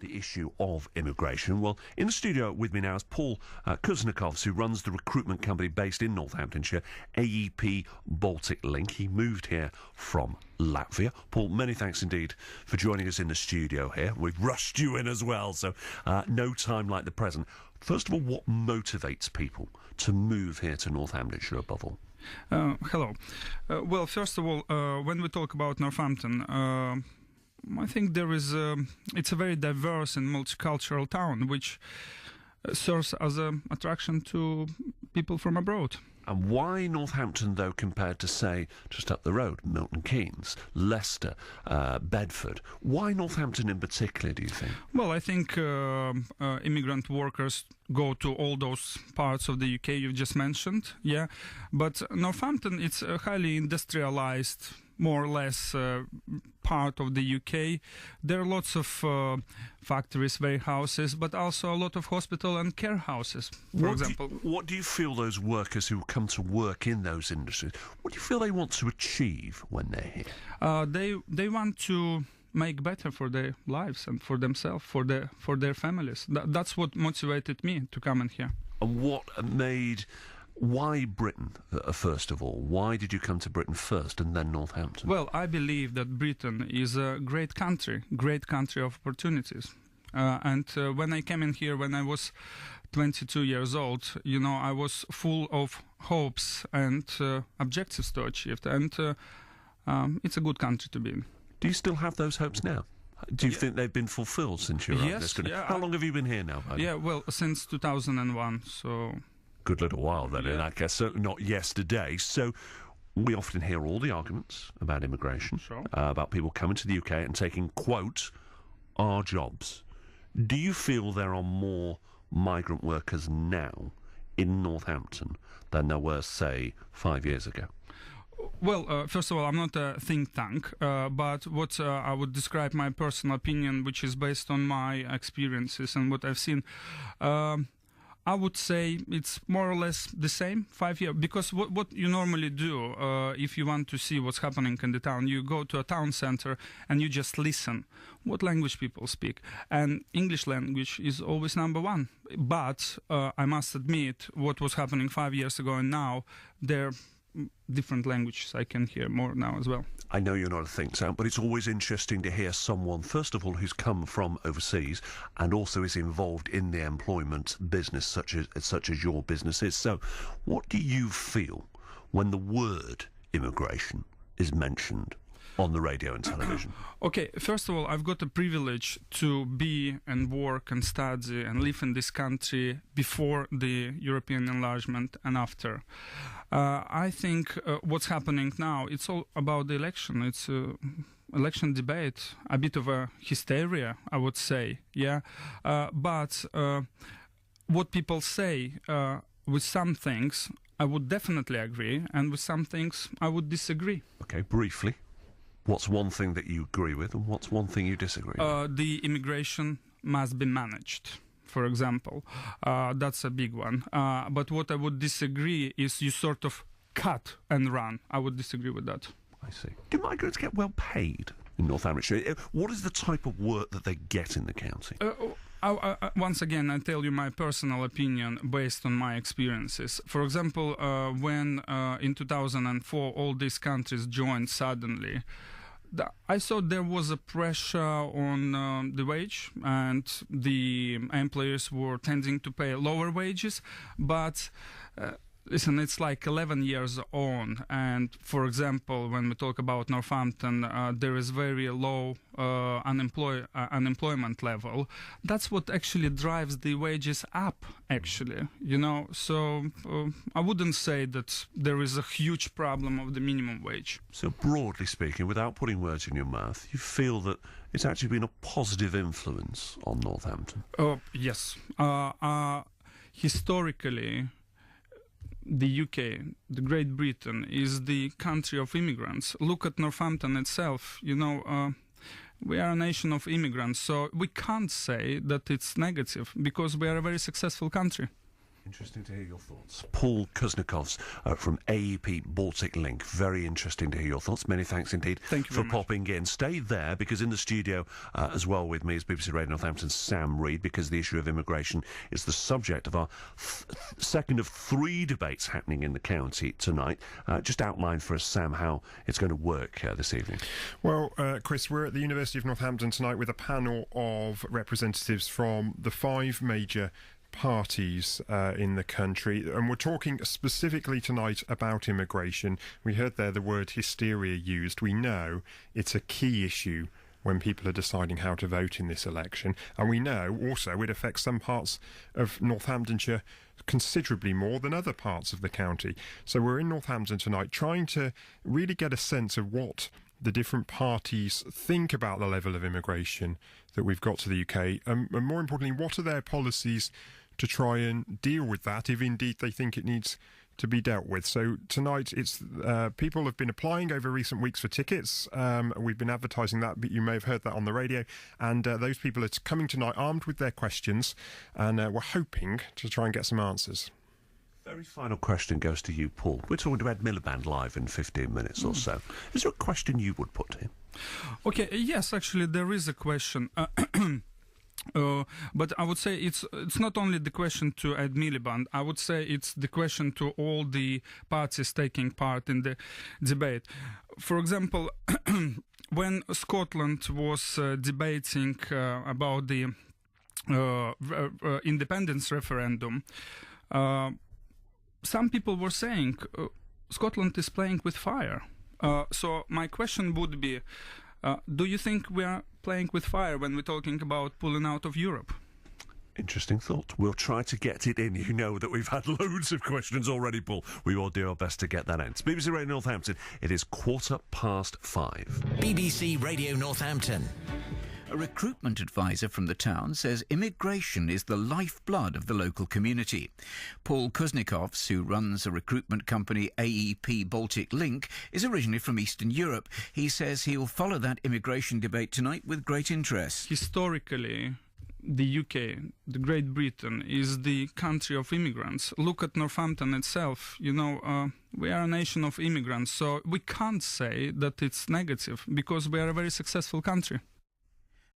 the issue of immigration. Well, in the studio with me now is Paul Kuznecovs, who runs the recruitment company based in Northamptonshire, AEP Baltic Link. He moved here from Latvia. Paul, many thanks indeed for joining us in the studio here. We've rushed you in as well, so no time like the present. First of all, what motivates people to move here to Northamptonshire above all? Hello. Well, first of all, when we talk about Northampton, I think it's a very diverse and multicultural town, which serves as an attraction to people from abroad. And why Northampton, though, compared to, say, just up the road, Milton Keynes, Leicester, Bedford? Why Northampton in particular, do you think? Well, I think immigrant workers go to all those parts of the UK you've just mentioned, yeah. But Northampton, it's a highly industrialized, more or less, part of the UK. There are lots of factories, warehouses, but also a lot of hospital and care houses, for example. What do you feel those workers who come to work in those industries, what do you feel they want to achieve when they're here? They want to make better for their lives and for themselves, for their families. That's what motivated me to come in here. And why Britain, first of all? Why did you come to Britain first and then Northampton? Well, I believe that Britain is a great country of opportunities. And when I came in here, when I was 22 years old, I was full of hopes and objectives to achieve. And it's a good country to be in. Do you still have those hopes now? Do you think they've been fulfilled since you arrived? Yes. Yeah, How long have you been here now? Yeah, well, since 2001, so... Good little while then, in that case. Certainly not yesterday. So we often hear all the arguments about immigration, sure. About people coming to the UK and taking, quote, our jobs. Do you feel there are more migrant workers now in Northampton than there were, say, 5 years ago? Well, first of all, I'm not a think tank, but what I would describe my personal opinion, which is based on my experiences and what I've seen, I would say it's more or less the same, 5 years, because what you normally do if you want to see what's happening in the town, you go to a town center and you just listen what language people speak. And English language is always number one. But I must admit, what was happening 5 years ago and now, there are different languages I can hear more now as well. I know you're not a think tank, but it's always interesting to hear someone, first of all, who's come from overseas and also is involved in the employment business, such as your business is. So what do you feel when the word immigration is mentioned on the radio and television? Okay, first of all, I've got the privilege to be and work and study and live in this country before the European enlargement and after. I think what's happening now, it's all about the election. It's election debate, a bit of a hysteria, I would say, yeah. But what people say, with some things, I would definitely agree, and with some things, I would disagree. Okay, briefly. What's one thing that you agree with, and what's one thing you disagree with? The immigration must be managed, for example. That's a big one. But what I would disagree is you sort of cut and run. I would disagree with that. I see. Do migrants get well paid in Northamptonshire? What is the type of work that they get in the county? Once again, I tell you my personal opinion based on my experiences. For example, when in 2004 all these countries joined suddenly, I thought there was a pressure on the wage, and the employers were tending to pay lower wages. But listen, it's like 11 years on, and for example, when we talk about Northampton, there is very low unemployment level. That's what actually drives the wages up, actually, so I wouldn't say that there is a huge problem of the minimum wage. So broadly speaking, without putting words in your mouth, you feel that it's actually been a positive influence on Northampton? Yes. Historically, the UK, the Great Britain, is the country of immigrants. Look at Northampton itself. We are a nation of immigrants, so we can't say that it's negative because we are a very successful country. Interesting to hear your thoughts. Paul Kuznecovs from AEP Baltic Link. Very interesting to hear your thoughts. Many thanks indeed for popping in. Stay there, because in the studio as well with me is BBC Radio Northampton's Sam Reed, because the issue of immigration is the subject of our second of 3 debates happening in the county tonight. Just outline for us, Sam, how it's going to work this evening. Well, Chris, we're at the University of Northampton tonight with a panel of representatives from the 5 major parties in the country, and we're talking specifically tonight about immigration. We heard there the word hysteria used. We know it's a key issue when people are deciding how to vote in this election, and we know also it affects some parts of Northamptonshire considerably more than other parts of the county. So we're in Northampton tonight trying to really get a sense of what the different parties think about the level of immigration that we've got to the UK, and more importantly, what are their policies to try and deal with that, if indeed they think it needs to be dealt with. So tonight, it's people have been applying over recent weeks for tickets. We've been advertising that, but you may have heard that on the radio. And those people are coming tonight armed with their questions, and we're hoping to try and get some answers. Very final question goes to you, Paul. We're talking to Ed Miliband live in 15 minutes or so. Is there a question you would put to him? Okay, yes, actually, there is a question. But I would say it's not only the question to Ed Miliband. I would say it's the question to all the parties taking part in the debate. For example, when Scotland was debating about the independence referendum, some people were saying Scotland is playing with fire. So my question would be, do you think we are playing with fire when we're talking about pulling out of Europe? Interesting thought. We'll try to get it in. You know that we've had loads of questions already, Paul. We will do our best to get that in. It's BBC Radio Northampton. It is 5:15. BBC Radio Northampton. A recruitment advisor from the town says immigration is the lifeblood of the local community. Paul Kuznecovs, who runs a recruitment company AEP Baltic Link, is originally from Eastern Europe. He says he'll follow that immigration debate tonight with great interest. Historically, the UK, the Great Britain, is the country of immigrants. Look at Northampton itself. You know, we are a nation of immigrants, so we can't say that it's negative, because we are a very successful country.